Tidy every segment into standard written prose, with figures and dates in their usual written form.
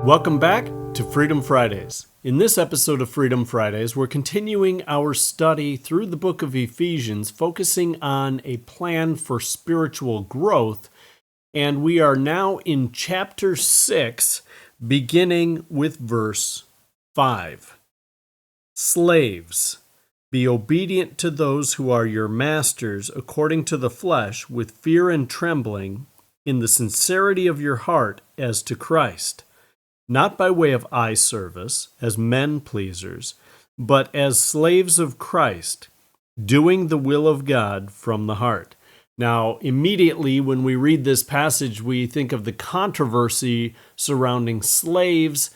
Welcome back to Freedom Fridays. In this episode of Freedom Fridays, we're continuing our study through the book of Ephesians, focusing on a plan for spiritual growth. And we are now in chapter 6, beginning with verse 5. Slaves, be obedient to those who are your masters according to the flesh, with fear and trembling, in the sincerity of your heart as to Christ. Not by way of eye service, as men pleasers, but as slaves of Christ, doing the will of God from the heart. Now, immediately when we read this passage, we think of the controversy surrounding slaves,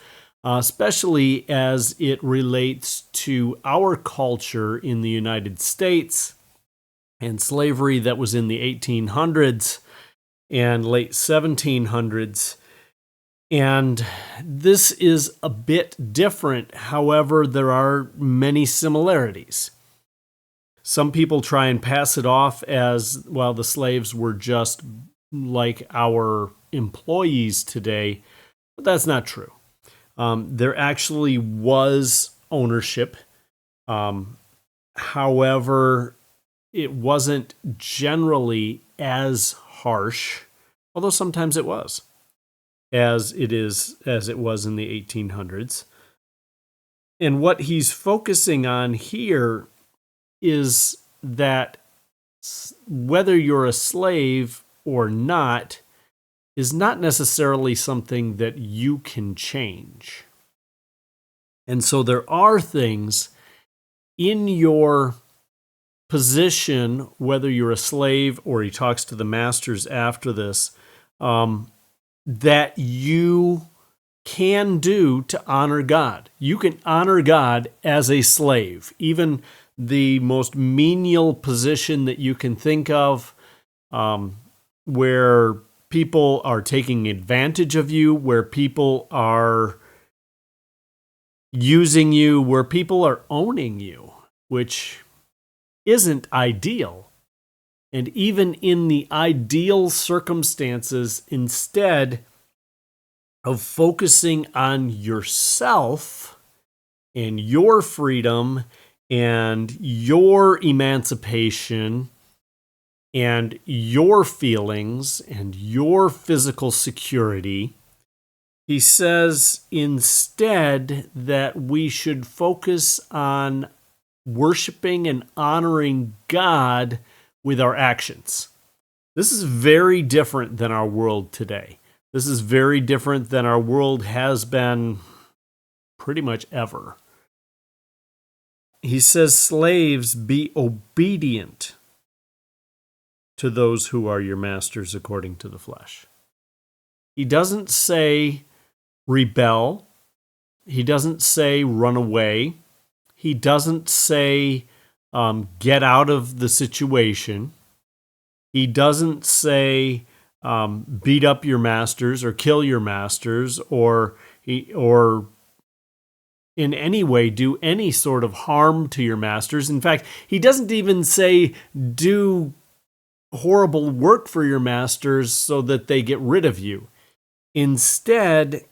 especially as it relates to our culture in the United States and slavery that was in the 1800s and late 1700s. And this is a bit different. However, there are many similarities. Some people try and pass it off as, well, the slaves were just like our employees today, but that's not true. There actually was ownership. However, it wasn't generally as harsh, although sometimes it was. As it was in the 1800s. And what he's focusing on here is that whether you're a slave or not is not necessarily something that you can change. And so there are things in your position, whether you're a slave or he talks to the masters after this, that you can do to honor God. You can honor God as a slave, even the most menial position that you can think of, where people are taking advantage of you, where people are using you, where people are owning you, which isn't ideal. And even in the ideal circumstances, instead of focusing on yourself and your freedom and your emancipation and your feelings and your physical security, he says instead that we should focus on worshiping and honoring God with our actions. This is very different than our world today. This is very different than our world has been pretty much ever. He says, slaves, be obedient to those who are your masters according to the flesh. He doesn't say rebel. He doesn't say run away. He doesn't say get out of the situation. He doesn't say beat up your masters or kill your masters or in any way do any sort of harm to your masters. In fact, he doesn't even say do horrible work for your masters so that they get rid of you. Instead,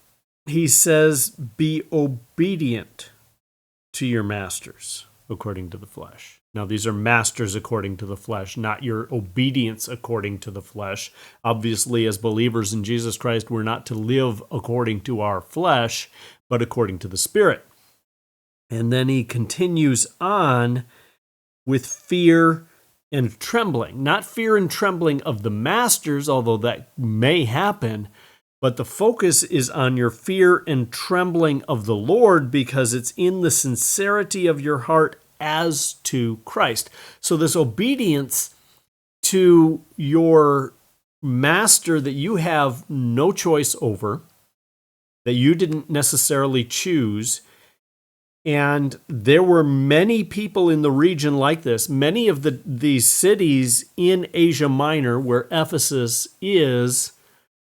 he says be obedient to your masters according to the flesh. Now, these are masters according to the flesh, not your obedience according to the flesh. Obviously, as believers in Jesus Christ, we're not to live according to our flesh, but according to the Spirit. And then he continues on with fear and trembling. Not fear and trembling of the masters, although that may happen, but the focus is on your fear and trembling of the Lord, because it's in the sincerity of your heart as to Christ. So this obedience to your master that you have no choice over, that you didn't necessarily choose, and there were many people in the region like this. Many of these cities in Asia Minor, where Ephesus is,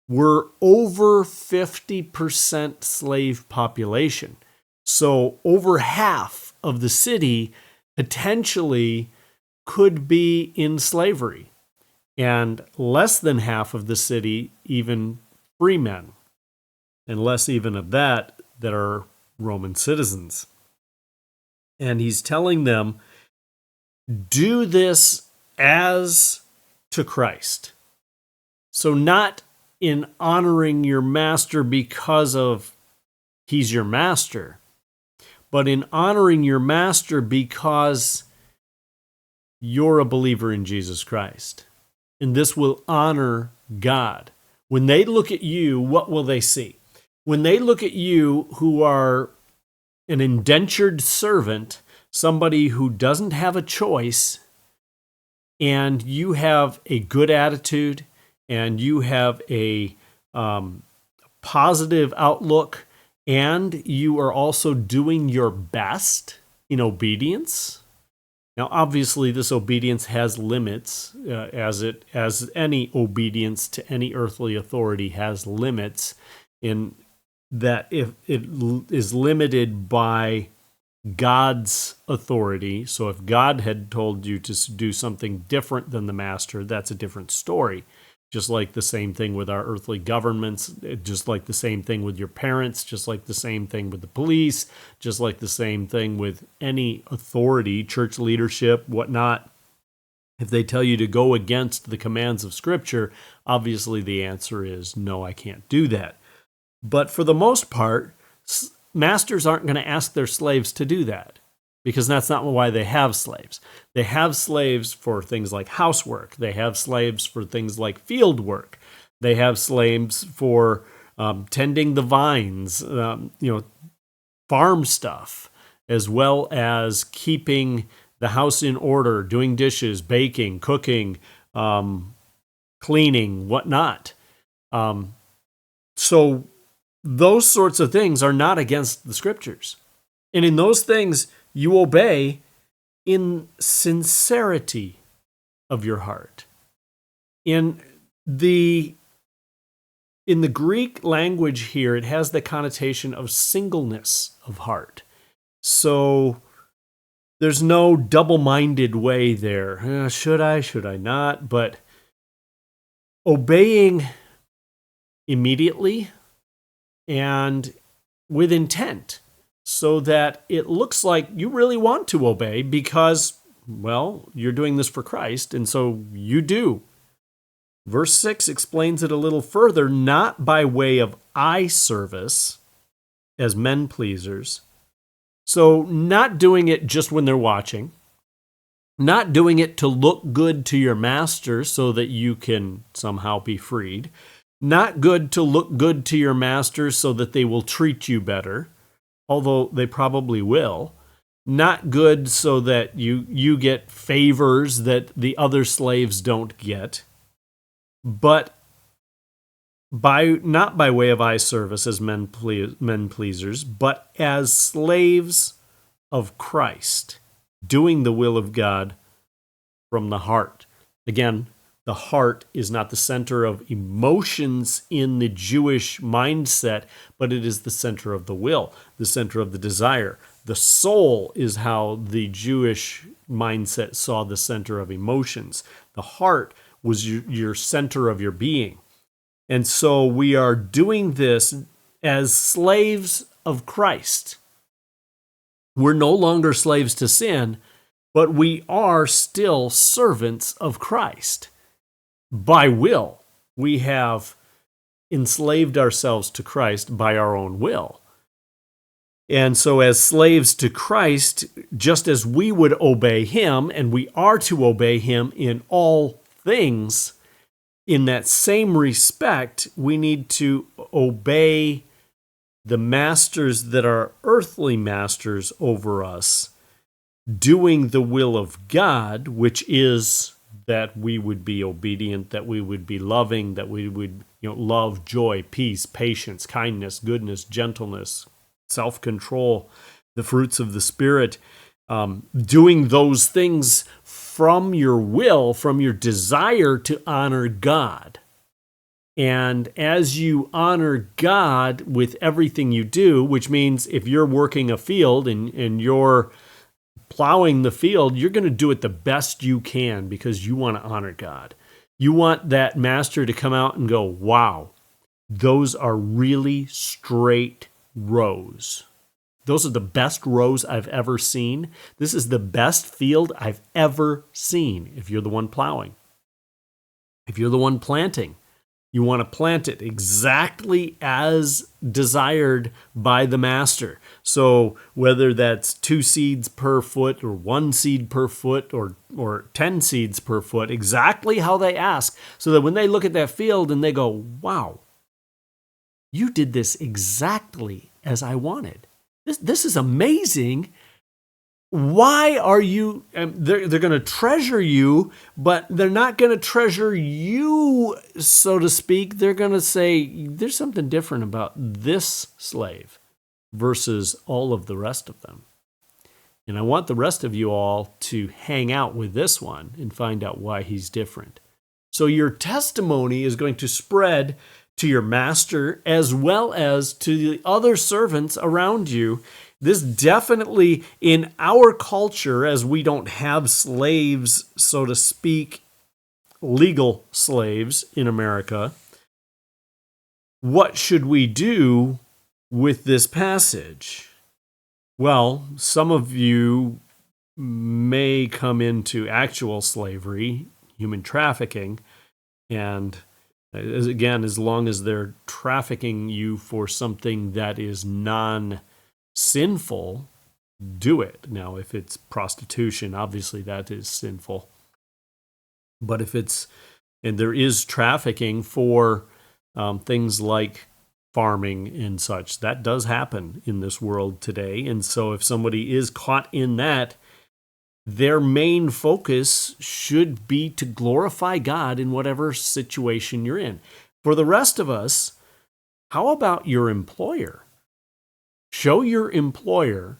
were over 50% slave population. So over half of the city potentially could be in slavery, and less than half of the city even free men. and less even of that are Roman citizens. And he's telling them, do this as to Christ. So not in honoring your master because of he's your master, but in honoring your master because you're a believer in Jesus Christ. And this will honor God. When they look at you, what will they see? When they look at you who are an indentured servant, somebody who doesn't have a choice, and you have a good attitude, and you have a positive outlook, and you are also doing your best in obedience. Now, obviously, this obedience has limits, as any obedience to any earthly authority has limits, in that if it is limited by God's authority. So if God had told you to do something different than the master, that's a different story. Just like the same thing with our earthly governments, just like the same thing with your parents, just like the same thing with the police, just like the same thing with any authority, church leadership, whatnot. If they tell you to go against the commands of Scripture, obviously the answer is no, I can't do that. But for the most part, masters aren't going to ask their slaves to do that, because that's not why they have slaves. They have slaves for things like housework. They have slaves for things like field work. They have slaves for tending the vines, farm stuff, as well as keeping the house in order, doing dishes, baking, cooking, cleaning, whatnot. So those sorts of things are not against the Scriptures. And in those things, you obey in sincerity of your heart. In the Greek language here, it has the connotation of singleness of heart. So there's no double-minded way there. Should I not? But obeying immediately and with intent, so that it looks like you really want to obey because, well, you're doing this for Christ, and so you do. Verse 6 explains it a little further, not by way of eye service as men pleasers. So not doing it just when they're watching, not doing it to look good to your master so that you can somehow be freed, not good to look good to your master so that they will treat you better, although they probably will. Not good so that you get favors that the other slaves don't get, but not by way of eye service as men pleasers, but as slaves of Christ, doing the will of God from the heart. Again, the heart is not the center of emotions in the Jewish mindset, but it is the center of the will, the center of the desire. The soul is how the Jewish mindset saw the center of emotions. The heart was your center of your being. And so we are doing this as slaves of Christ. We're no longer slaves to sin, but we are still servants of Christ. By will, we have enslaved ourselves to Christ by our own will. And so as slaves to Christ, just as we would obey him, and we are to obey him in all things, in that same respect, we need to obey the masters that are earthly masters over us, doing the will of God, which is that we would be obedient, that we would be loving, that we would love, joy, peace, patience, kindness, goodness, gentleness, self-control, the fruits of the Spirit, doing those things from your will, from your desire to honor God. And as you honor God with everything you do, which means if you're working a field and you're plowing the field, you're going to do it the best you can because you want to honor God. You want that master to come out and go, wow, those are really straight rows. Those are the best rows I've ever seen. This is the best field I've ever seen if you're the one plowing. If you're the one planting, you want to plant it exactly as desired by the master. So whether that's 2 seeds per foot or 1 seed per foot or 10 seeds per foot, exactly how they ask, so that when they look at that field and they go, wow, you did this exactly as I wanted. This is amazing. Why are you, they're going to treasure you, but they're not going to treasure you, so to speak. They're going to say, there's something different about this slave versus all of the rest of them. And I want the rest of you all to hang out with this one and find out why he's different. So your testimony is going to spread to your master as well as to the other servants around you. This definitely, in our culture, as we don't have slaves, so to speak, legal slaves in America, what should we do with this passage? Well, some of you may come into actual slavery, human trafficking, and again, as long as they're trafficking you for something that is non-sinful, do it. Now, if it's prostitution, obviously that is sinful. But if it's, and there is trafficking for things like farming and such, that does happen in this world today. And so if somebody is caught in that, their main focus should be to glorify God in whatever situation you're in. For the rest of us, how about your employer? Show your employer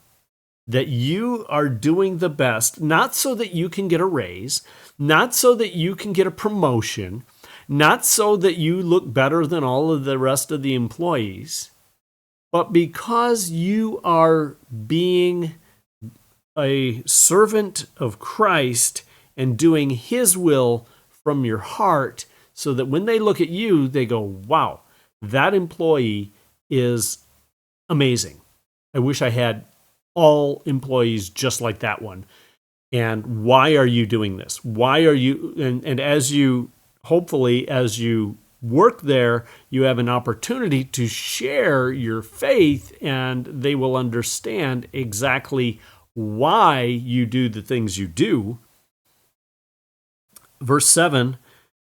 that you are doing the best, not so that you can get a raise, not so that you can get a promotion, not so that you look better than all of the rest of the employees, but because you are being a servant of Christ and doing his will from your heart, so that when they look at you, they go, wow, that employee is amazing. I wish I had all employees just like that one. And why are you doing this? Why are you, and as you, hopefully, as you work there, you have an opportunity to share your faith, and they will understand exactly why you do the things you do. Verse 7,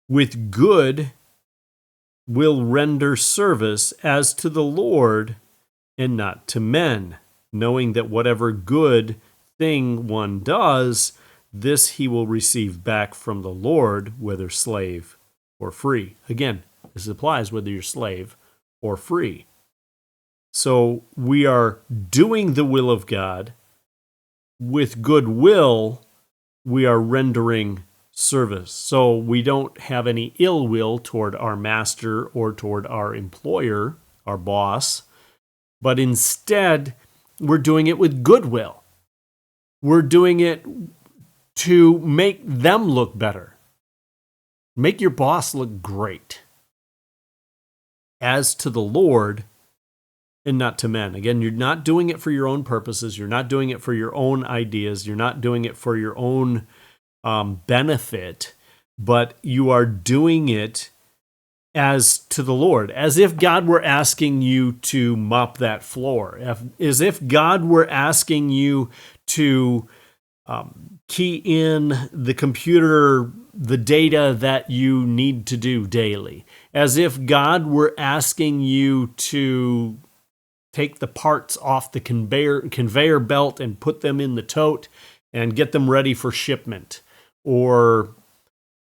with good will render service as to the Lord and not to men, knowing that whatever good thing one does, this he will receive back from the Lord, whether slave or free. Again, this applies whether you're slave or free. So we are doing the will of God. With goodwill, we are rendering service. So we don't have any ill will toward our master or toward our employer, our boss, but instead, we're doing it with goodwill. We're doing it to make them look better. Make your boss look great. As to the Lord and not to men. Again, you're not doing it for your own purposes. You're not doing it for your own ideas. You're not doing it for your own benefit, but you are doing it as to the Lord, as if God were asking you to mop that floor, as if God were asking you to key in the computer the data that you need to do daily, as if God were asking you to take the parts off the conveyor belt and put them in the tote and get them ready for shipment, or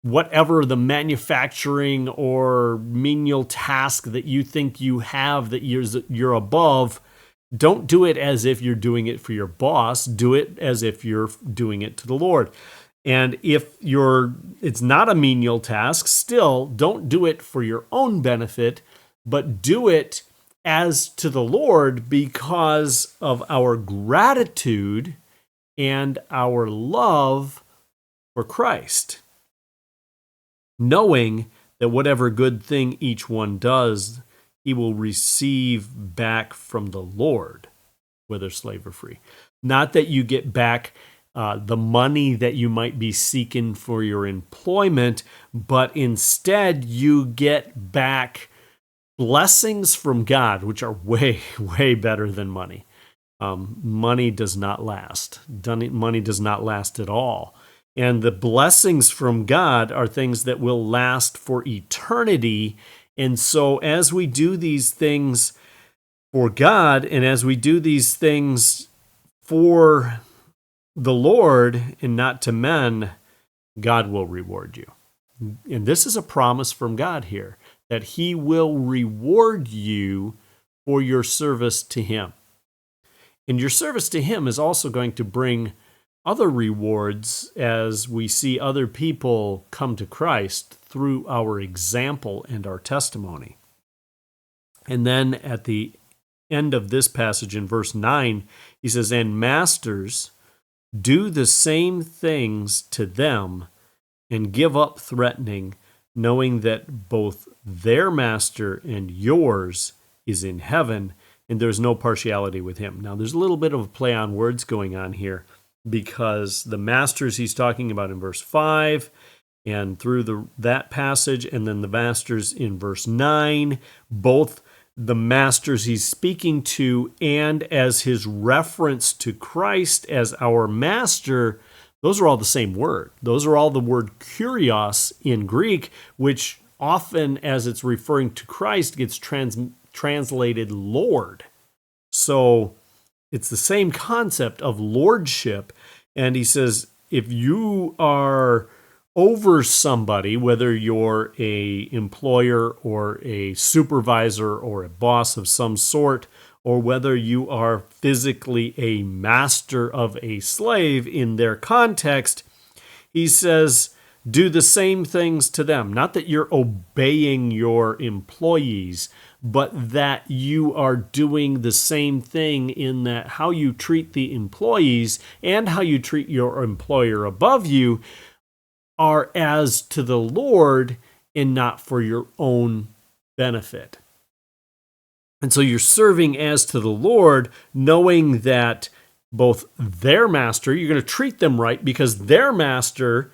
whatever the manufacturing or menial task that you think you have that you're above. Don't do it as if you're doing it for your boss. Do it as if you're doing it to the Lord. And if it's not a menial task, still don't do it for your own benefit, but do it as to the Lord because of our gratitude and our love for Christ, knowing that whatever good thing each one does, he will receive back from the Lord, whether slave or free. Not that you get back the money that you might be seeking for your employment, but instead you get back blessings from God, which are way, way better than money. Money does not last. Money does not last at all. And the blessings from God are things that will last for eternity. And so as we do these things for God, and as we do these things for the Lord and not to men, God will reward you. And this is a promise from God here, that he will reward you for your service to him. And your service to him is also going to bring other rewards as we see other people come to Christ through our example and our testimony. And then at the end of this passage in verse 9, he says, "And masters, do the same things to them and give up threatening, knowing that both their master and yours is in heaven, and there's no partiality with him." Now, there's a little bit of a play on words going on here, because the masters he's talking about in verse 5 and through that passage, and then the masters in verse 9, both the masters he's speaking to and as his reference to Christ as our master, those are all the same word. Those are all the word kurios in Greek, which often, as it's referring to Christ, gets translated Lord. So it's the same concept of lordship. And he says, if you are over somebody, whether you're a employer or a supervisor or a boss of some sort, or whether you are physically a master of a slave in their context, he says, do the same things to them. Not that you're obeying your employees, but that you are doing the same thing in that how you treat the employees and how you treat your employer above you are as to the Lord and not for your own benefit. And so you're serving as to the Lord, knowing that both their master, you're going to treat them right because their master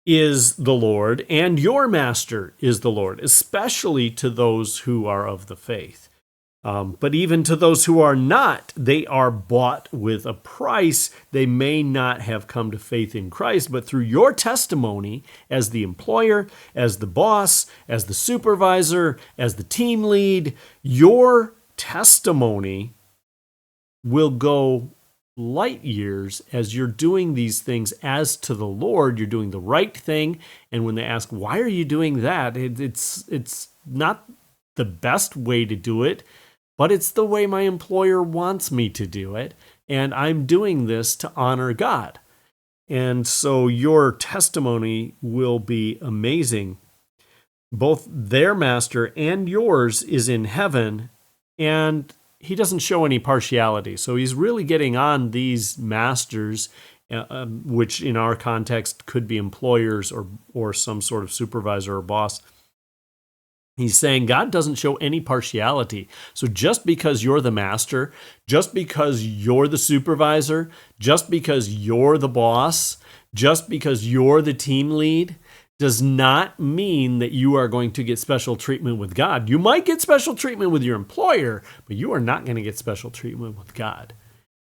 is the Lord and your master is the Lord, especially to those who are of the faith. But even to those who are not, they are bought with a price. They may not have come to faith in Christ, but through your testimony as the employer, as the boss, as the supervisor, as the team lead, your testimony will go light years as you're doing these things as to the Lord. You're doing the right thing. And when they ask, why are you doing that? It's not the best way to do it, but it's the way my employer wants me to do it. And I'm doing this to honor God. And so your testimony will be amazing. Both their master and yours is in heaven, and he doesn't show any partiality. So he's really getting on these masters, which in our context could be employers or some sort of supervisor or boss. He's saying God doesn't show any partiality. So just because you're the master, just because you're the supervisor, just because you're the boss, just because you're the team lead, does not mean that you are going to get special treatment with God. You might get special treatment with your employer, but you are not going to get special treatment with God.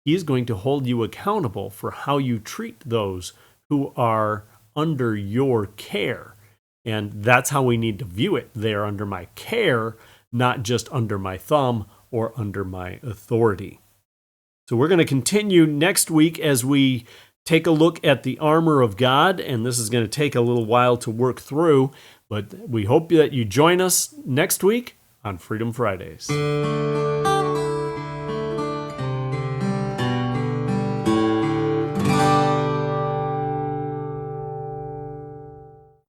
He is going to hold you accountable for how you treat those who are under your care. And that's how we need to view it. They are under my care, not just under my thumb or under my authority. So we're going to continue next week as we take a look at the armor of God, and this is going to take a little while to work through, but we hope that you join us next week on Freedom Fridays.